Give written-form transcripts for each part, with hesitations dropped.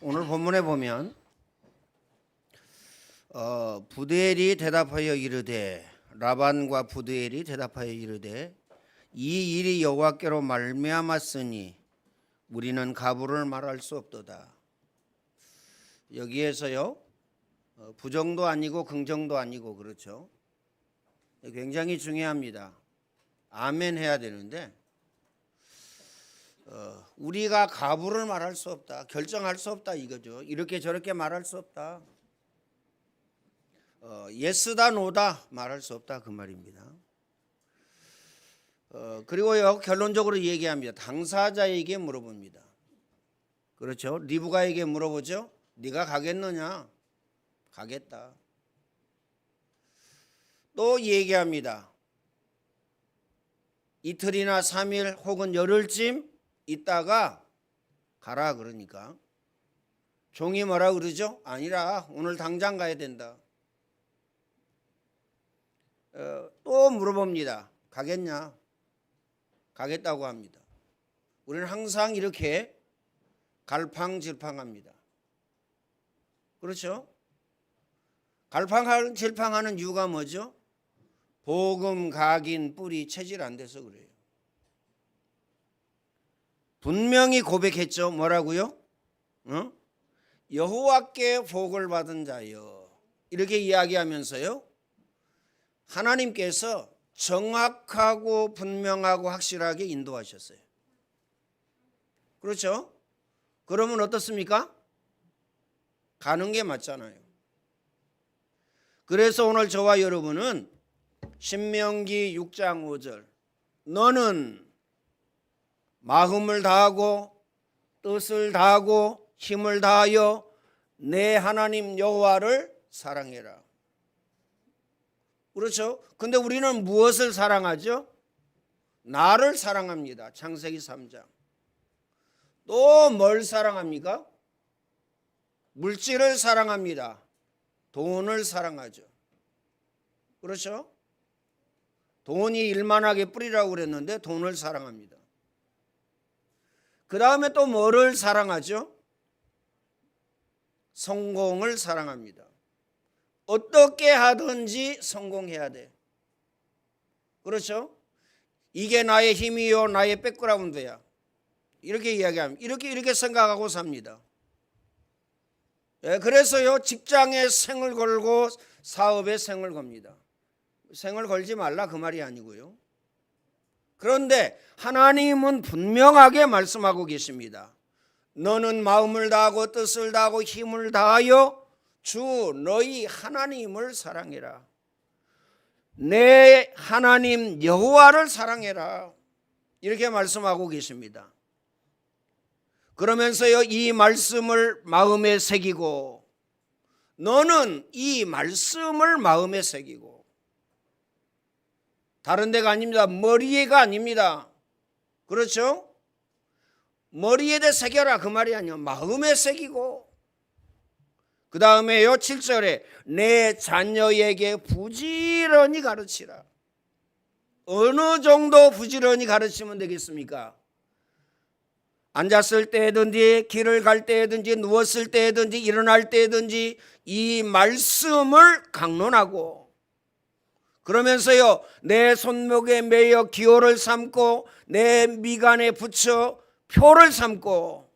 오늘 본문에 보면 부드엘이 대답하여 이르되 라반과 부드엘이 대답하여 이르되 이 일이 여호와께로 말미암았으니 우리는 가부를 말할 수 없도다. 여기에서요 부정도 아니고 긍정도 아니고 그렇죠. 굉장히 중요합니다. 아멘 해야 되는데 우리가 가부를 말할 수 없다, 결정할 수 없다 이거죠. 이렇게 저렇게 말할 수 없다, 예스다 노다 말할 수 없다 그 말입니다. 그리고요 결론적으로 얘기합니다. 당사자에게 물어봅니다. 그렇죠. 리브가에게 물어보죠. 네가 가겠느냐? 가겠다. 또 얘기합니다. 이틀이나 3일 혹은 열흘쯤 있다가 가라 그러니까 종이 뭐라 그러죠? 아니라 오늘 당장 가야 된다. 또 물어봅니다. 가겠냐? 가겠다고 합니다. 우리는 항상 이렇게 갈팡질팡합니다. 그렇죠? 갈팡질팡하는 이유가 뭐죠? 복음 각인 뿌리 체질 안 돼서 그래요. 분명히 고백했죠. 뭐라고요? 여호와께 복을 받은 자여 이렇게 이야기하면서요 하나님께서 정확하고 분명하고 확실하게 인도하셨어요. 그렇죠? 그러면 어떻습니까? 가는 게 맞잖아요. 그래서 오늘 저와 여러분은 신명기 6장 5절 너는 마음을 다하고 뜻을 다하고 힘을 다하여 내 하나님 여호와를 사랑해라. 그렇죠? 근데 우리는 무엇을 사랑하죠? 나를 사랑합니다. 창세기 3장. 또 뭘 사랑합니까? 물질을 사랑합니다. 돈을 사랑하죠. 그렇죠? 돈이 일만하게 뿌리라고 그랬는데 돈을 사랑합니다. 그 다음에 또 뭐를 사랑하죠? 성공을 사랑합니다. 어떻게 하든지 성공해야 돼. 그렇죠? 이게 나의 힘이요 나의 백그라운드야. 이렇게 이야기합니다. 이렇게 생각하고 삽니다. 그래서요 직장에 생을 걸고 사업에 생을 겁니다. 생을 걸지 말라 그 말이 아니고요. 그런데 하나님은 분명하게 말씀하고 계십니다. 너는 마음을 다하고 뜻을 다하고 힘을 다하여 주 너희 하나님을 사랑해라. 내 하나님 여호와를 사랑해라. 이렇게 말씀하고 계십니다. 그러면서요 이 말씀을 마음에 새기고 너는 이 말씀을 마음에 새기고 다른 데가 아닙니다. 머리에가 아닙니다. 그렇죠? 머리에다 새겨라 그 말이 아니에요. 마음에 새기고 그 다음에요 7절에 내 자녀에게 부지런히 가르치라. 어느 정도 부지런히 가르치면 되겠습니까? 앉았을 때든지 길을 갈 때든지 누웠을 때든지 일어날 때든지 이 말씀을 강론하고 그러면서요 내 손목에 매여 기호를 삼고 내 미간에 붙여 표를 삼고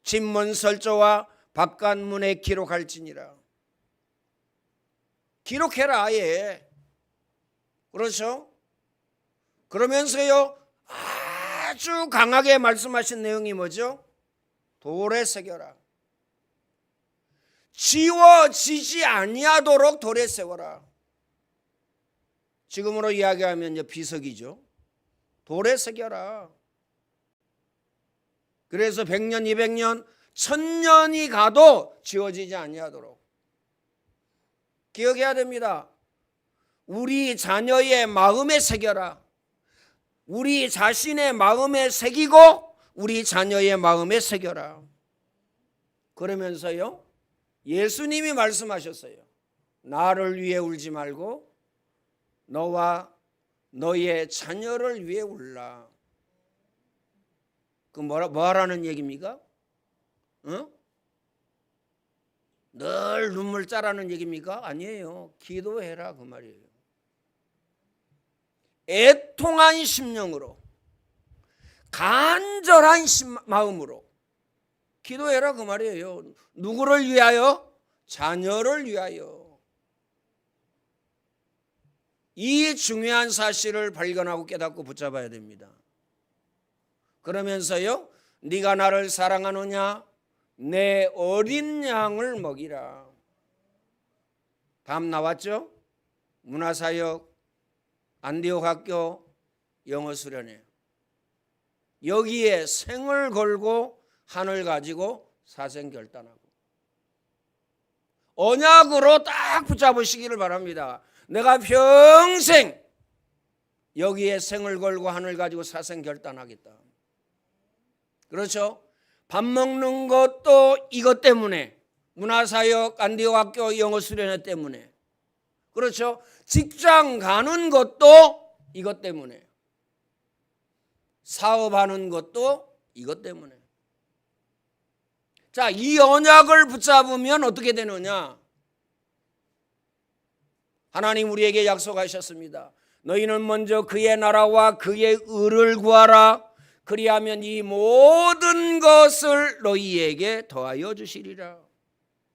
진문설조와 바깥문에 기록할지니라. 기록해라 아예. 그렇죠? 그러면서요 아주 강하게 말씀하신 내용이 뭐죠? 돌에 새겨라. 지워지지 아니하도록 돌에 세워라. 지금으로 이야기하면 비석이죠. 돌에 새겨라. 그래서 100년, 200년, 1000년이 가도 지워지지 아니하도록 기억해야 됩니다. 우리 자녀의 마음에 새겨라. 우리 자신의 마음에 새기고 우리 자녀의 마음에 새겨라. 그러면서요 예수님이 말씀하셨어요. 나를 위해 울지 말고 너와 너의 자녀를 위해 울라. 그 뭐 하라는 얘기입니까? 제발 눈물 짜라는 얘기입니까? 아니에요. 기도해라 그 말이에요. 애통한 심령으로 간절한 마음으로 기도해라 그 말이에요. 누구를 위하여? 자녀를 위하여. 이 중요한 사실을 발견하고 깨닫고 붙잡아야 됩니다. 그러면서요, 네가 나를 사랑하느냐? 내 어린 양을 먹이라. 답 나왔죠? 문화사역, 안디옥 학교, 영어 수련회. 여기에 생을 걸고 한을 가지고 사생결단하고 언약으로 딱 붙잡으시기를 바랍니다. 내가 평생 여기에 생을 걸고 한을 가지고 사생결단하겠다. 그렇죠? 밥 먹는 것도 이것 때문에, 문화사역, 안디옥 학교, 영어 수련회 때문에. 그렇죠? 직장 가는 것도 이것 때문에. 사업하는 것도 이것 때문에. 자, 이 언약을 붙잡으면 어떻게 되느냐? 하나님 우리에게 약속하셨습니다. 너희는 먼저 그의 나라와 그의 의를 구하라. 그리하면 이 모든 것을 너희에게 더하여 주시리라.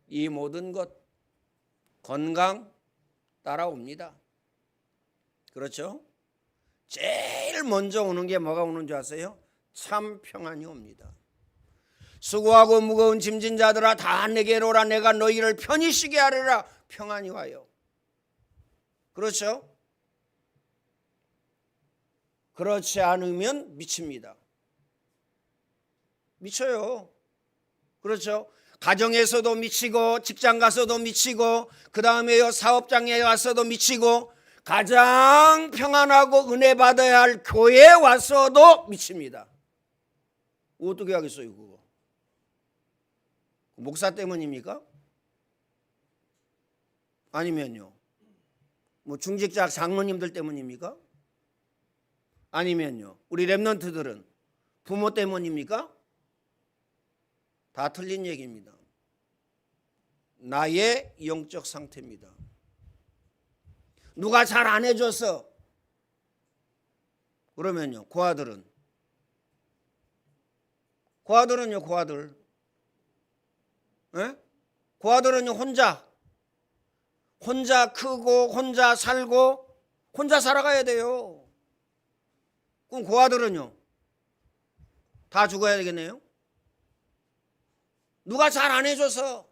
이 모든 것, 건강 따라옵니다. 그렇죠? 제일 먼저 오는 게 뭐가 오는 줄 아세요? 참 평안이 옵니다. 수고하고 무거운 짐진 자들아 다 내게로 오라. 내가 너희를 편히 쉬게 하리라. 평안이 와요. 그렇죠? 그렇지 않으면 미칩니다. 미쳐요. 그렇죠? 가정에서도 미치고, 직장 가서도 미치고, 그 다음에 사업장에 와서도 미치고, 가장 평안하고 은혜 받아야 할 교회에 와서도 미칩니다. 어떻게 하겠어요 그거? 목사 때문입니까? 아니면요 뭐 중직자 장로님들 때문입니까? 아니면요 우리 랩런트들은 부모 때문입니까? 다 틀린 얘기입니다. 나의 영적 상태입니다. 누가 잘 안 해줘서 그러면요 고아들은요 고아들 에? 고아들은요 혼자 크고 혼자 살고 혼자 살아가야 돼요. 그럼 고아들은요 다 죽어야 되겠네요. 누가 잘 안 해줘서.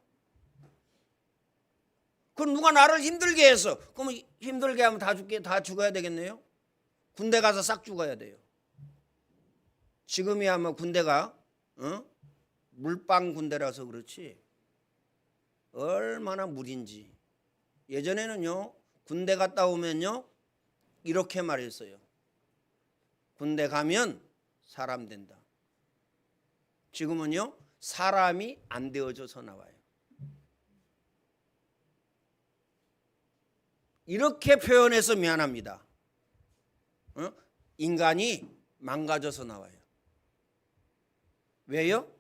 그럼 누가 나를 힘들게 해서. 그럼 힘들게 하면 다 죽어야 되겠네요. 군대 가서 싹 죽어야 돼요. 지금이야 뭐 군대가 물방 군대라서 그렇지 얼마나 물인지. 예전에는요 군대 갔다 오면요 이렇게 말했어요. 군대 가면 사람 된다. 지금은요 사람이 안 되어져서 나와요. 이렇게 표현해서 미안합니다. 인간이 망가져서 나와요. 왜요?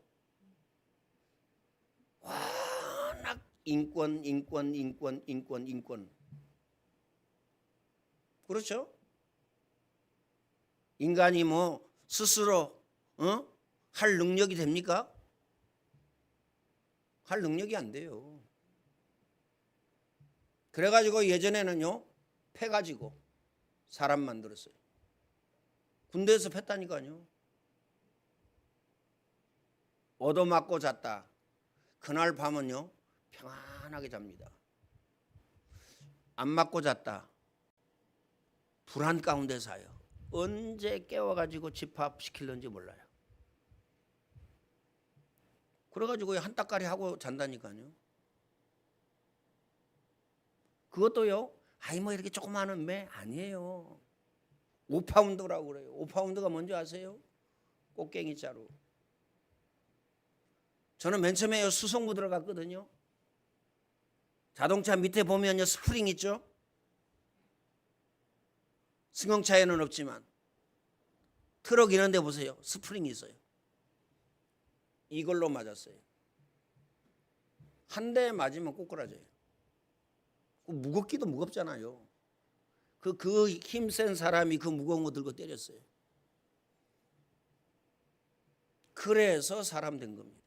워낙 인권. 그렇죠? 인간이 뭐 스스로 할 능력이 됩니까? 할 능력이 안 돼요. 그래가지고 예전에는요 패가지고 사람 만들었어요. 군대에서 팼다니까요. 얻어맞고 잤다. 그날 밤은요 평안하게 잡니다. 안 맞고 잤다. 불안 가운데 사요. 언제 깨워가지고 집합시킬는지 몰라요. 그래가지고 한따까리 하고 잔다니까요. 그것도요 아이 뭐 이렇게 조그마한 매 아니에요. 5파운드라고 그래요. 5파운드가 뭔지 아세요? 꽃갱이 자루. 저는 맨 처음에 수송부 들어갔거든요. 자동차 밑에 보면요 스프링 있죠. 승용차에는 없지만 트럭 이런 데 보세요. 스프링이 있어요. 이걸로 맞았어요. 한 대 맞으면 꼬꾸라져요. 무겁기도 무겁잖아요. 그 힘센 사람이 그 무거운 거 들고 때렸어요. 그래서 사람 된 겁니다.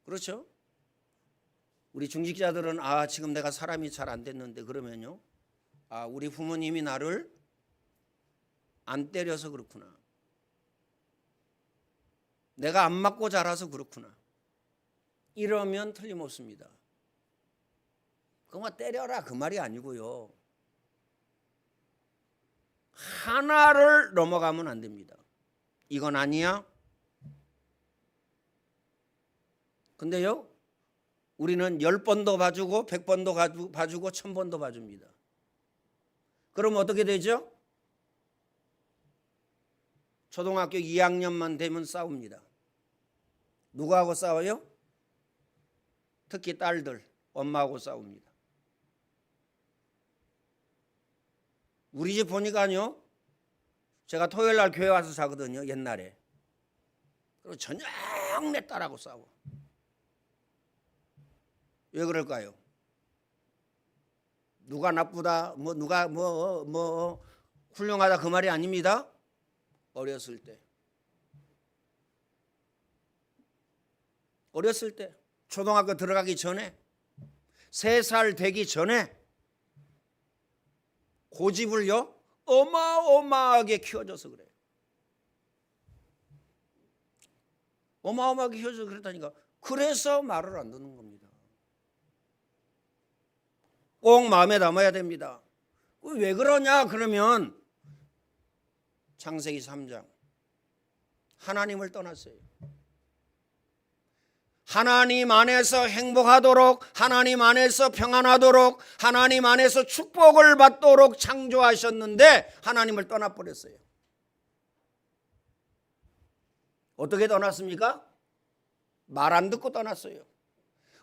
그렇죠? 우리 중직자들은 지금 내가 사람이 잘 안 됐는데 그러면요, 우리 부모님이 나를 안 때려서 그렇구나. 내가 안 맞고 자라서 그렇구나. 이러면 틀림없습니다. 그만 때려라 그 말이 아니고요. 하나를 넘어가면 안 됩니다. 이건 아니야. 근데요, 우리는 10번도 봐주고 100번도 봐주고 1000번도 봐줍니다. 그럼 어떻게 되죠? 초등학교 2학년만 되면 싸웁니다. 누구하고 싸워요? 특히 딸들, 엄마하고 싸웁니다. 우리 집 보니까요, 제가 토요일 날 교회 와서 자거든요, 옛날에. 그리고 저녁 내 딸하고 싸워. 왜 그럴까요? 누가 나쁘다, 누가 훌륭하다 그 말이 아닙니다. 어렸을 때 초등학교 들어가기 전에 3살 되기 전에 고집을요 어마어마하게 키워줘서 그래요. 어마어마하게 키워줘서 그랬다니까. 그래서 말을 안 듣는 겁니다. 꼭 마음에 담아야 됩니다. 왜 그러냐 그러면 창세기 3장 하나님을 떠났어요. 하나님 안에서 행복하도록, 하나님 안에서 평안하도록, 하나님 안에서 축복을 받도록 창조하셨는데 하나님을 떠나버렸어요. 어떻게 떠났습니까? 말 안 듣고 떠났어요.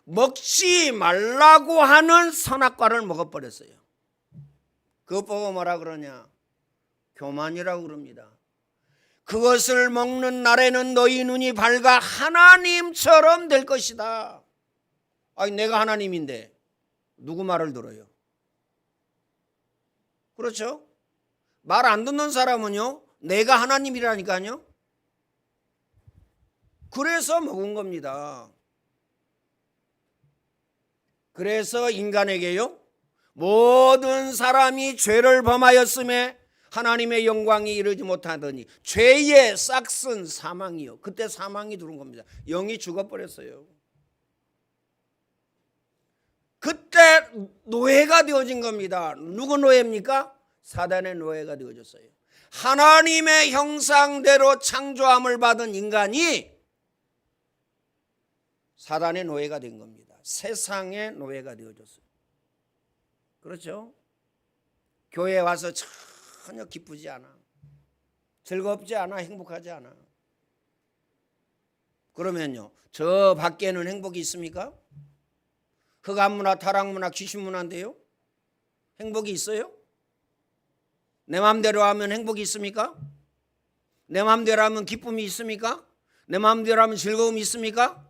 먹지 말라고 하는 선악과를 먹어버렸어요. 그것 보고 뭐라 그러냐? 교만이라고 그럽니다. 그것을 먹는 날에는 너희 눈이 밝아 하나님처럼 될 것이다. 아니 내가 하나님인데 누구 말을 들어요? 그렇죠? 말 안 듣는 사람은요, 내가 하나님이라니까요. 그래서 먹은 겁니다. 그래서 인간에게요, 모든 사람이 죄를 범하였음에 하나님의 영광이 이르지 못하더니 죄의 싹슨 사망이요. 그때 사망이 들어온 겁니다. 영이 죽어버렸어요. 그때 노예가 되어진 겁니다. 누구 노예입니까? 사단의 노예가 되어졌어요. 하나님의 형상대로 창조함을 받은 인간이 사단의 노예가 된 겁니다. 세상의 노예가 되어졌어요. 그렇죠? 교회에 와서 전혀 기쁘지 않아, 즐겁지 않아, 행복하지 않아. 그러면요, 저 밖에는 행복이 있습니까? 흑암문화, 타락문화, 귀신문화인데요, 행복이 있어요? 내 마음대로 하면 행복이 있습니까? 내 마음대로 하면 기쁨이 있습니까? 내 마음대로 하면 즐거움이 있습니까?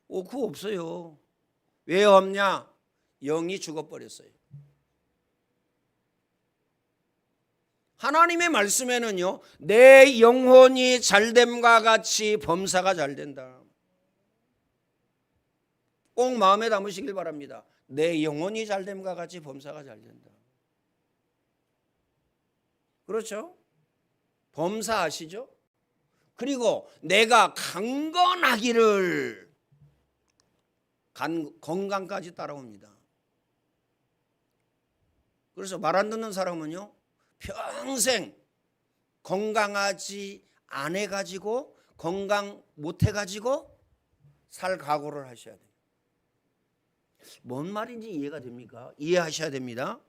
그거 없어요. 왜 없냐? 영이 죽어버렸어요. 하나님의 말씀에는요, 내 영혼이 잘됨과 같이 범사가 잘된다. 꼭 마음에 담으시길 바랍니다. 내 영혼이 잘됨과 같이 범사가 잘된다. 그렇죠? 범사 아시죠? 그리고 내가 강건하기를, 건강까지 따라옵니다. 그래서 말 안 듣는 사람은요, 평생 건강하지 않아가지고, 건강 못해가지고 살 각오를 하셔야 돼요. 뭔 말인지 이해가 됩니까? 이해하셔야 됩니다.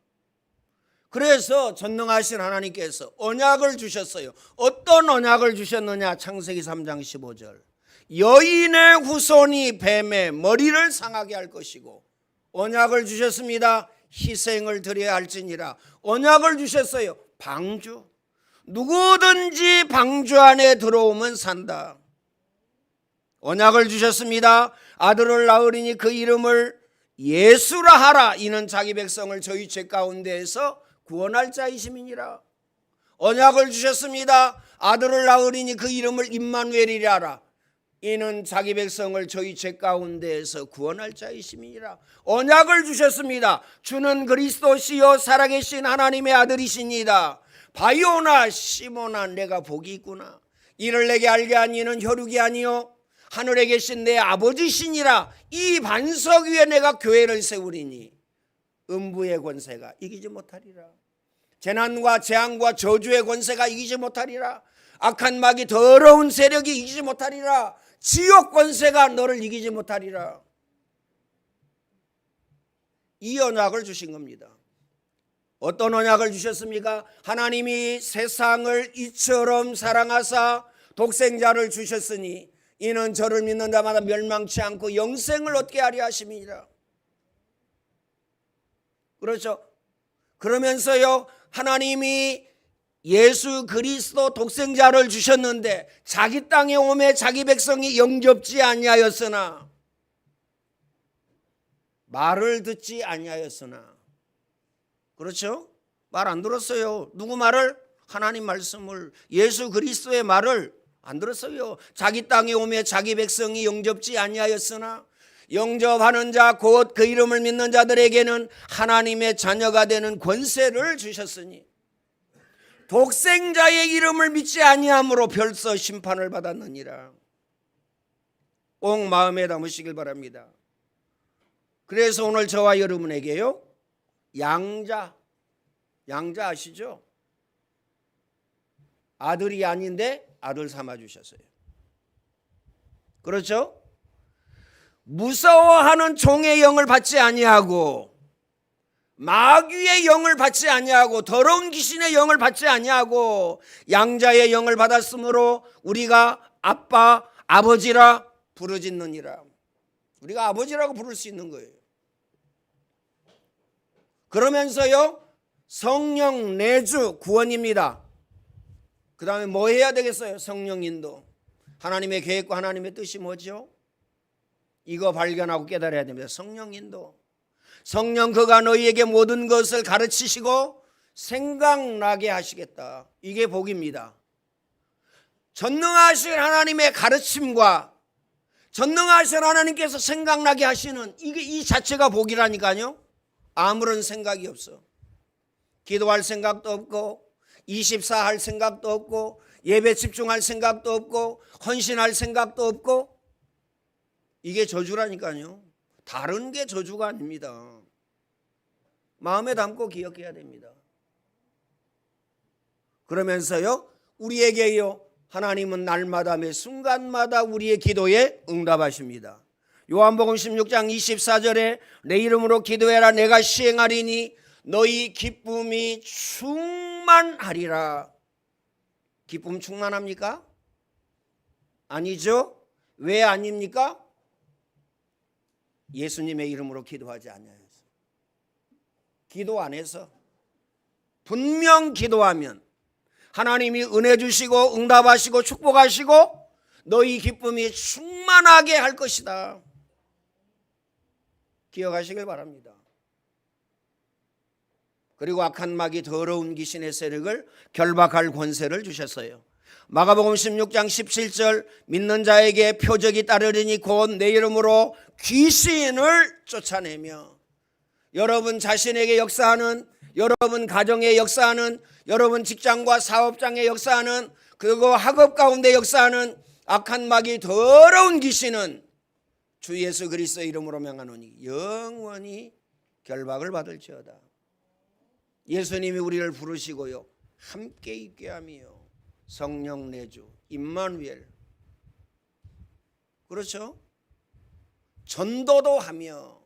그래서 전능하신 하나님께서 언약을 주셨어요. 어떤 언약을 주셨느냐? 창세기 3장 15절. 여인의 후손이 뱀의 머리를 상하게 할 것이고, 언약을 주셨습니다. 희생을 드려야 할지니라. 언약을 주셨어요. 방주. 누구든지 방주 안에 들어오면 산다. 언약을 주셨습니다. 아들을 낳으리니 그 이름을 예수라 하라. 이는 자기 백성을 저희 죄 가운데에서 구원할 자이심이니라. 언약을 주셨습니다. 아들을 낳으리니 그 이름을 임마누엘이라 하라. 이는 자기 백성을 저희 죄 가운데에서 구원할 자이심이니라. 언약을 주셨습니다. 주는 그리스도시요 살아계신 하나님의 아들이시니이다. 바요나 시모나 내가 복이 있구나. 이를 내게 알게 한 이는 혈육이 아니요 하늘에 계신 내 아버지시니라. 이 반석 위에 내가 교회를 세우리니 음부의 권세가 이기지 못하리라. 재난과 재앙과 저주의 권세가 이기지 못하리라. 악한 마귀 더러운 세력이 이기지 못하리라. 지옥 권세가 너를 이기지 못하리라. 이 언약을 주신 겁니다. 어떤 언약을 주셨습니까? 하나님이 세상을 이처럼 사랑하사 독생자를 주셨으니 이는 저를 믿는 자마다 멸망치 않고 영생을 얻게 하려 하심이니라. 그렇죠? 그러면서요, 하나님이 예수 그리스도 독생자를 주셨는데 자기 땅에 오매 자기 백성이 영접지 아니하였으나, 말을 듣지 아니하였으나. 그렇죠? 말 안 들었어요. 누구 말을? 하나님 말씀을, 예수 그리스도의 말을 안 들었어요. 자기 땅에 오매 자기 백성이 영접지 아니하였으나 영접하는 자 곧 그 이름을 믿는 자들에게는 하나님의 자녀가 되는 권세를 주셨으니 독생자의 이름을 믿지 아니함으로 벌써 심판을 받았느니라. 꼭 마음에 담으시길 바랍니다. 그래서 오늘 저와 여러분에게요, 양자 아시죠? 아들이 아닌데 아들 삼아 주셨어요. 그렇죠? 무서워하는 종의 영을 받지 아니하고 마귀의 영을 받지 아니하고 더러운 귀신의 영을 받지 아니하고 양자의 영을 받았으므로 우리가 아빠, 아버지라 부르짖느니라. 우리가 아버지라고 부를 수 있는 거예요. 그러면서요, 성령 내주 구원입니다. 그 다음에 뭐 해야 되겠어요? 성령 인도. 하나님의 계획과 하나님의 뜻이 뭐죠? 이거 발견하고 깨달아야 됩니다. 성령 인도. 성령 그가 너희에게 모든 것을 가르치시고 생각나게 하시겠다. 이게 복입니다. 전능하신 하나님의 가르침과 전능하신 하나님께서 생각나게 하시는 이 자체가 복이라니까요. 아무런 생각이 없어. 기도할 생각도 없고 24 할 생각도 없고 예배 집중할 생각도 없고 헌신할 생각도 없고, 이게 저주라니까요. 다른 게 저주가 아닙니다. 마음에 담고 기억해야 됩니다. 그러면서요, 우리에게요, 하나님은 날마다 매 순간마다 우리의 기도에 응답하십니다. 요한복음 16장 24절에 내 이름으로 기도해라 내가 시행하리니 너희 기쁨이 충만하리라. 기쁨 충만합니까? 아니죠. 왜 아닙니까? 예수님의 이름으로 기도하지 아니하여서. 기도 안 해서. 분명 기도하면 하나님이 은혜 주시고 응답하시고 축복하시고 너희 기쁨이 충만하게 할 것이다. 기억하시길 바랍니다. 그리고 악한 마귀 더러운 귀신의 세력을 결박할 권세를 주셨어요. 마가복음 16장 17절 믿는 자에게 표적이 따르리니 곧 내 이름으로 귀신을 쫓아내며. 여러분 자신에게 역사하는, 여러분 가정에 역사하는, 여러분 직장과 사업장에 역사하는, 그리고 학업 가운데 역사하는 악한 마귀 더러운 귀신은 주 예수 그리스도의 이름으로 명하노니 영원히 결박을 받을지어다. 예수님이 우리를 부르시고요, 함께 있게 하며 성령 내주 임마누엘, 그렇죠? 전도도 하며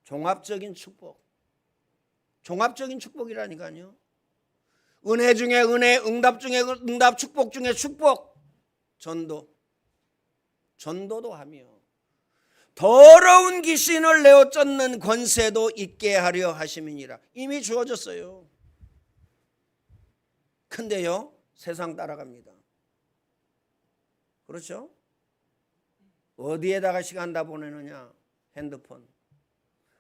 종합적인 축복, 종합적인 축복이라니까요. 은혜 중에 은혜, 응답 중에 응답, 축복 중에 축복, 전도도 하며 더러운 귀신을 내어 쫓는 권세도 있게 하려 하심이니라. 이미 주어졌어요. 근데요, 세상 따라갑니다. 그렇죠? 어디에다가 시간 다 보내느냐? 핸드폰.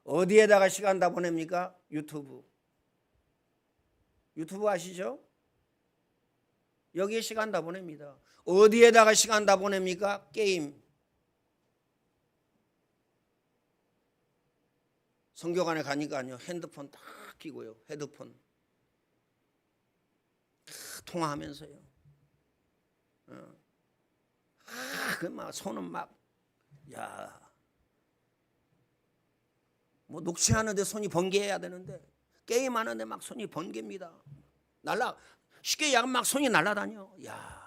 어디에다가 시간 다 보냅니까? 유튜브. 유튜브 아시죠? 여기에 시간 다 보냅니다. 어디에다가 시간 다 보냅니까? 게임. 성교관에 가니까요, 핸드폰 딱 끼고요, 헤드폰 통화하면서요. 그 막 손은 막, 야, 뭐 녹취하는데 손이 번개해야 되는데 게임하는데 막 손이 번개입니다. 쉽게 얘기하면 막 손이 날아다녀. 야.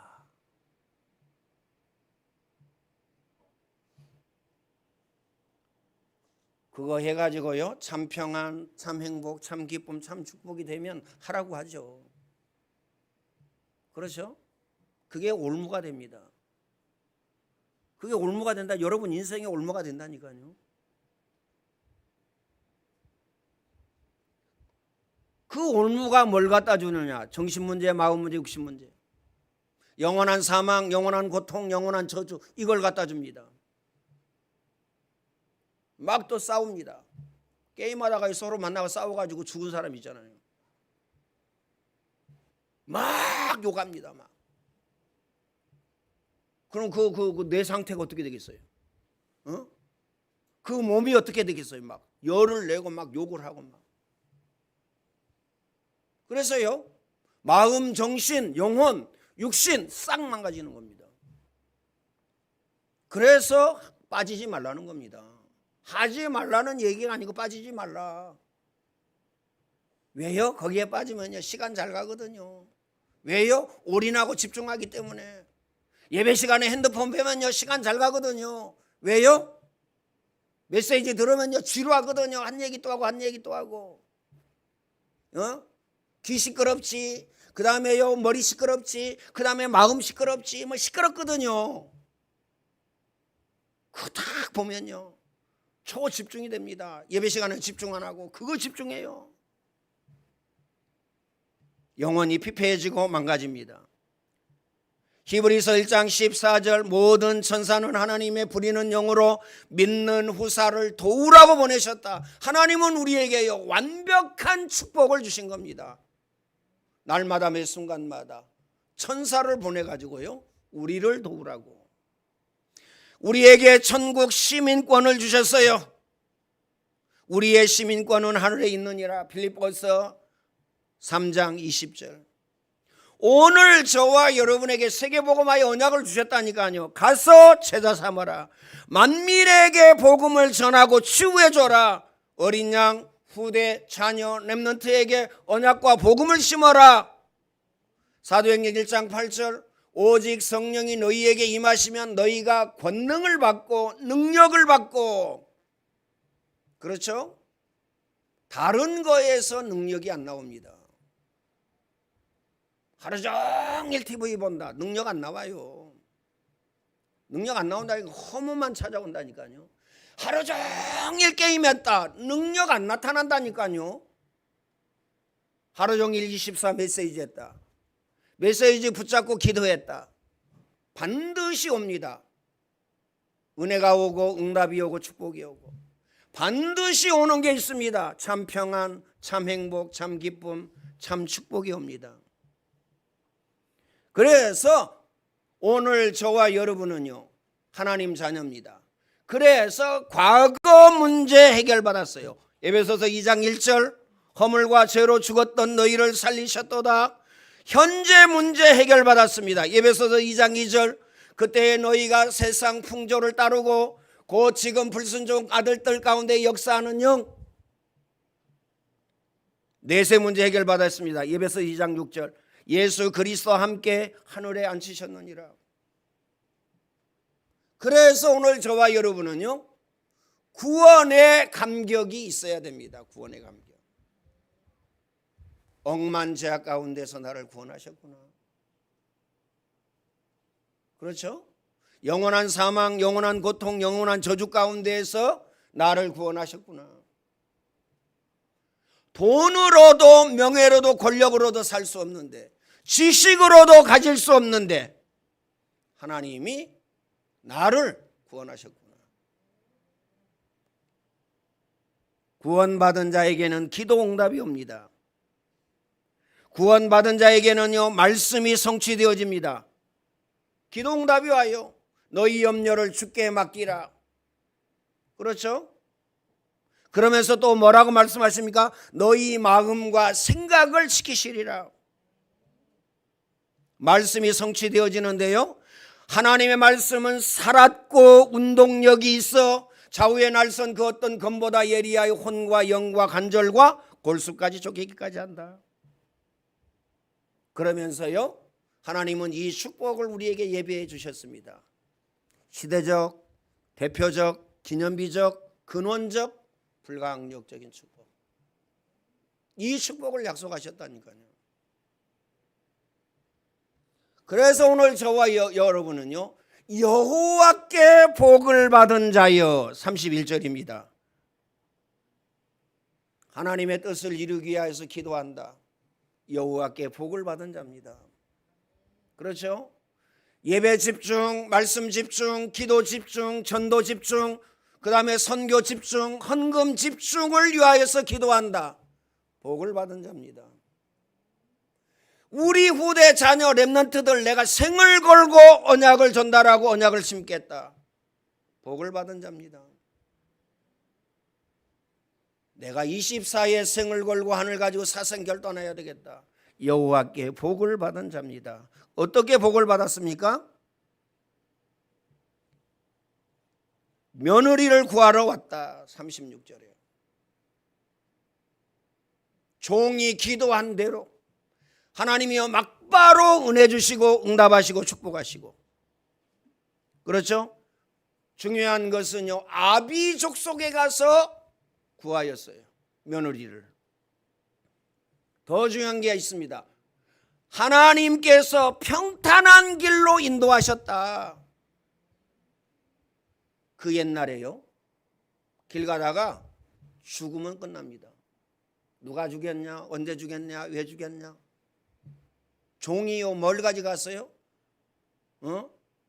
그거 해가지고요, 참 평안, 참 행복, 참 기쁨, 참 축복이 되면 하라고 하죠. 그렇죠? 그게 올무가 됩니다. 그게 올무가 된다. 여러분 인생의 올무가 된다니까요. 그 올무가 뭘 갖다 주느냐? 정신문제, 마음문제, 육신문제, 영원한 사망, 영원한 고통, 영원한 저주, 이걸 갖다 줍니다. 막 또 싸웁니다. 게임하다가 서로 만나고 싸워가지고 죽은 사람 있잖아요. 막 욕합니다. 막. 그럼 내 상태가 어떻게 되겠어요? 그 몸이 어떻게 되겠어요? 막 열을 내고 막 욕을 하고 막. 그래서요, 마음, 정신, 영혼, 육신 싹 망가지는 겁니다. 그래서 빠지지 말라는 겁니다. 하지 말라는 얘기가 아니고 빠지지 말라. 왜요? 거기에 빠지면요, 시간 잘 가거든요. 왜요? 올인하고 집중하기 때문에. 예배 시간에 핸드폰 보면요, 시간 잘 가거든요. 왜요? 메시지 들으면요, 지루하거든요. 한 얘기 또 하고 한 얘기 또 하고. 귀 시끄럽지, 그 다음에요 머리 시끄럽지, 그 다음에 마음 시끄럽지, 뭐 시끄럽거든요. 그거 딱 보면요, 초집중이 됩니다. 예배 시간에 집중 안 하고 그거 집중해요. 영혼이 피폐해지고 망가집니다. 히브리서 1장 14절, 모든 천사는 하나님의 부리는 영으로 믿는 후사를 도우라고 보내셨다. 하나님은 우리에게요, 완벽한 축복을 주신 겁니다. 날마다 매 순간마다 천사를 보내가지고요, 우리를 도우라고. 우리에게 천국 시민권을 주셨어요. 우리의 시민권은 하늘에 있느니라. 빌립보서 3장 20절. 오늘 저와 여러분에게 세계복음화의 언약을 주셨다니까요. 가서 제자 삼아라. 만민에게 복음을 전하고 치유해줘라. 어린 양, 후대, 자녀, 렘넌트에게 언약과 복음을 심어라. 사도행전 1장 8절. 오직 성령이 너희에게 임하시면 너희가 권능을 받고 능력을 받고. 그렇죠? 다른 거에서 능력이 안 나옵니다. 하루 종일 TV 본다, 능력 안 나와요. 능력 안 나온다니까 허무만 찾아온다니까요. 하루 종일 게임했다, 능력 안 나타난다니까요. 하루 종일 24 메시지 했다, 메시지 붙잡고 기도했다, 반드시 옵니다. 은혜가 오고 응답이 오고 축복이 오고 반드시 오는 게 있습니다. 참 평안, 참 행복, 참 기쁨, 참 축복이 옵니다. 그래서 오늘 저와 여러분은요, 하나님 자녀입니다. 그래서 과거 문제 해결받았어요. 에베소서 2장 1절, 허물과 죄로 죽었던 너희를 살리셨도다. 현재 문제 해결받았습니다. 에베소서 2장 2절, 그때 너희가 세상 풍조를 따르고 곧 지금 불순종 아들들 가운데 역사하는 영, 내세 문제 해결받았습니다. 에베소 2장 6절, 예수 그리스도와 함께 하늘에 앉히셨느니라. 그래서 오늘 저와 여러분은요, 구원의 감격이 있어야 됩니다. 구원의 감격. 억만 죄악 가운데서 나를 구원하셨구나. 그렇죠? 영원한 사망, 영원한 고통, 영원한 저주 가운데에서 나를 구원하셨구나. 돈으로도 명예로도 권력으로도 살 수 없는데 지식으로도 가질 수 없는데 하나님이 나를 구원하셨구나. 구원받은 자에게는 기도 응답이 옵니다. 구원받은 자에게는요, 말씀이 성취되어집니다. 기도 응답이 와요. 너희 염려를 주께 맡기라. 그렇죠? 그러면서 또 뭐라고 말씀하십니까? 너희 마음과 생각을 지키시리라. 말씀이 성취되어지는데요, 하나님의 말씀은 살았고 운동력이 있어 좌우의 날선 그 어떤 검보다 예리하여 혼과 영과 관절과 골수까지 쪼개기까지 한다. 그러면서요, 하나님은 이 축복을 우리에게 예비해 주셨습니다. 시대적, 대표적, 기념비적, 근원적, 불가항력적인 축복. 이 축복을 약속하셨다니까요. 그래서 오늘 저와 여러분은요, 여호와께 복을 받은 자여, 31절입니다. 하나님의 뜻을 이루기 위해서 기도한다. 여호와께 복을 받은 자입니다. 그렇죠? 예배 집중, 말씀 집중, 기도 집중, 전도 집중, 그 다음에 선교 집중, 헌금 집중을 위하여서 기도한다. 복을 받은 자입니다. 우리 후대 자녀 렘넌트들 내가 생을 걸고 언약을 전달하고 언약을 심겠다. 복을 받은 자입니다. 내가 24에 생을 걸고 하늘 가지고 사생결 떠나야 되겠다. 여호와께 복을 받은 자입니다. 어떻게 복을 받았습니까? 며느리를 구하러 왔다. 36절에 종이 기도한 대로 하나님이여 막바로 은혜 주시고 응답하시고 축복하시고, 그렇죠? 중요한 것은요, 아비 족속에 가서 구하였어요. 며느리를. 더 중요한 게 있습니다. 하나님께서 평탄한 길로 인도하셨다. 그 옛날에요, 길 가다가 죽으면 끝납니다. 누가 죽였냐, 언제 죽였냐, 왜 죽였냐. 종이요, 뭘 가져갔어요?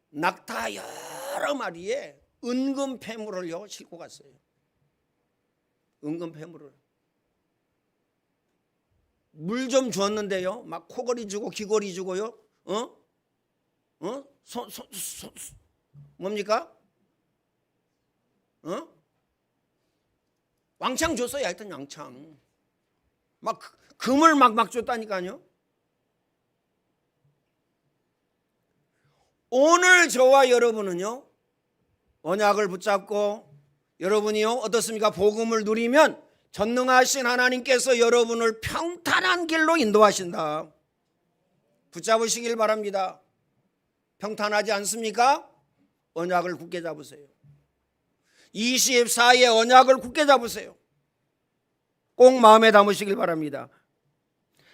낙타 여러 마리에 은금 폐물을요 싣고 갔어요. 은금 폐물을. 물 좀 주었는데요, 막 코골이 주고 귀골이 주고요. 뭡니까? 왕창 줬어요. 하여튼 왕창. 막 금을 막 줬다니까요. 오늘 저와 여러분은요, 언약을 붙잡고 여러분이요, 어떻습니까? 복음을 누리면 전능하신 하나님께서 여러분을 평탄한 길로 인도하신다. 붙잡으시길 바랍니다. 평탄하지 않습니까? 언약을 굳게 잡으세요. 24의 언약을 굳게 잡으세요. 꼭 마음에 담으시길 바랍니다.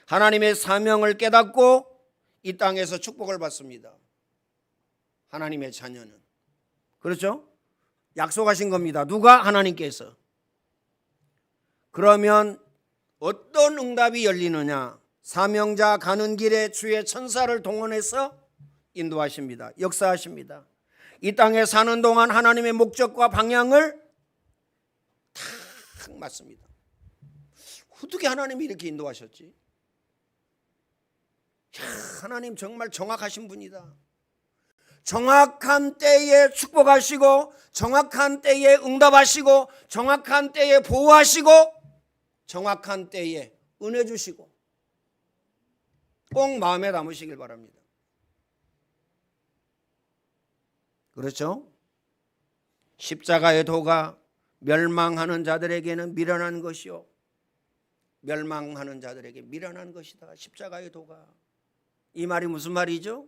하나님의 사명을 깨닫고 이 땅에서 축복을 받습니다. 하나님의 자녀는. 그렇죠? 약속하신 겁니다. 누가? 하나님께서. 그러면 어떤 응답이 열리느냐? 사명자 가는 길에 주의 천사를 동원해서 인도하십니다. 역사하십니다. 이 땅에 사는 동안 하나님의 목적과 방향을 탁 맞습니다. 어떻게 하나님이 이렇게 인도하셨지? 하나님 정말 정확하신 분이다. 정확한 때에 축복하시고, 정확한 때에 응답하시고, 정확한 때에 보호하시고, 정확한 때에 은혜 주시고, 꼭 마음에 담으시길 바랍니다. 그렇죠? 십자가의 도가 멸망하는 자들에게는 미련한 것이요, 멸망하는 자들에게 미련한 것이다. 십자가의 도가. 이 말이 무슨 말이죠?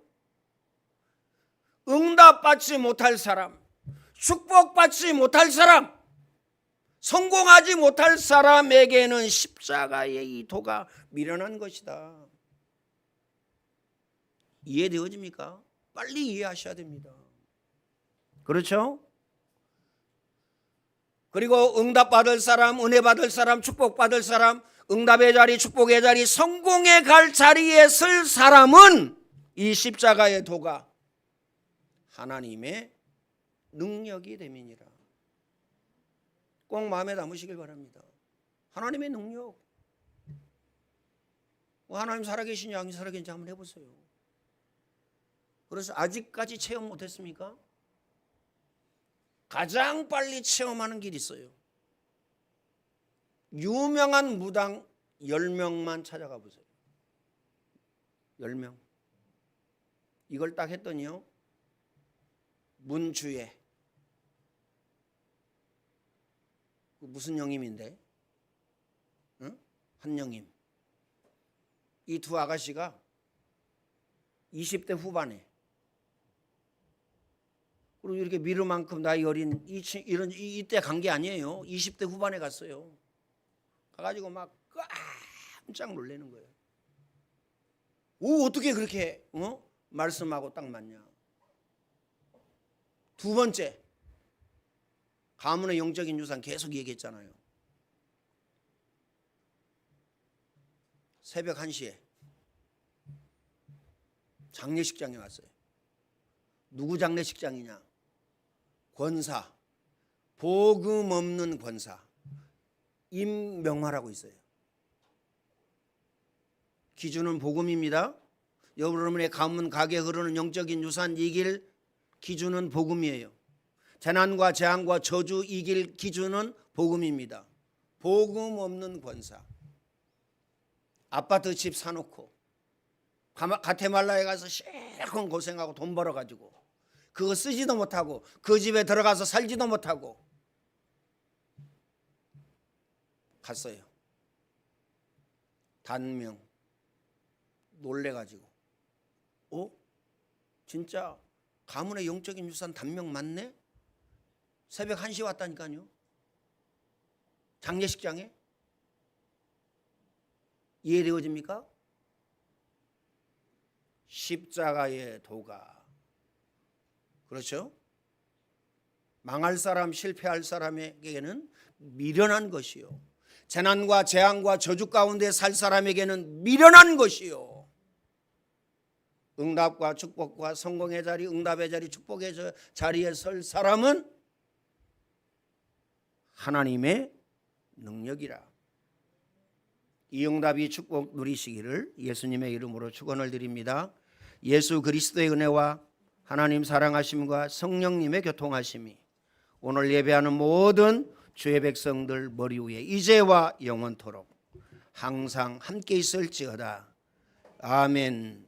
응답받지 못할 사람, 축복받지 못할 사람, 성공하지 못할 사람에게는 십자가의 이 도가 미련한 것이다. 이해되어집니까? 빨리 이해하셔야 됩니다. 그렇죠? 그리고 응답받을 사람, 은혜 받을 사람, 축복받을 사람, 응답의 자리, 축복의 자리, 성공에 갈 자리에 설 사람은 이 십자가의 도가 하나님의 능력이 됨이니라. 꼭 마음에 담으시길 바랍니다. 하나님의 능력. 하나님 살아계시냐 안 살아계신지 한번 해보세요. 그래서 아직까지 체험 못했습니까? 가장 빨리 체험하는 길이 있어요. 유명한 무당 10명만 찾아가 보세요. 10명. 이걸 딱 했더니요, 문주에 무슨 영임인데? 응? 한영임. 이 두 아가씨가 20대 후반에, 그리고 이렇게 미르만큼 나이 어린 이때 간 게 아니에요. 20대 후반에 갔어요. 가가지고 막 깜짝 놀라는 거예요. 오, 어떻게 그렇게 말씀하고 딱 맞냐. 두 번째, 가문의 영적인 유산 계속 얘기했잖아요. 새벽 1시에 장례식장에 왔어요. 누구 장례식장이냐? 권사, 복음 없는 권사 임명화라고 있어요. 기준은 복음입니다. 여러분의 가문 가게 흐르는 영적인 유산 이길 기준은 복음이에요. 재난과 재앙과 저주 이길 기준은 복음입니다. 복음 없는 권사. 아파트 집 사놓고 가테말라에 가서 실컷 고생하고 돈 벌어가지고 그거 쓰지도 못하고 그 집에 들어가서 살지도 못하고 갔어요. 단명. 놀래가지고 진짜 가문의 영적인 유산 단명 맞네? 새벽 1시에 왔다니까요. 장례식장에. 이해되어집니까? 십자가의 도가, 그렇죠? 망할 사람, 실패할 사람에게는 미련한 것이요, 재난과 재앙과 저주 가운데 살 사람에게는 미련한 것이요, 응답과 축복과 성공의 자리, 응답의 자리, 축복의 자리에 설 사람은 하나님의 능력이라. 이 응답이 축복 누리시기를 예수님의 이름으로 축원을 드립니다. 예수 그리스도의 은혜와 하나님 사랑하심과 성령님의 교통하심이 오늘 예배하는 모든 주의 백성들 머리 위에 이제와 영원토록 항상 함께 있을지어다. 아멘.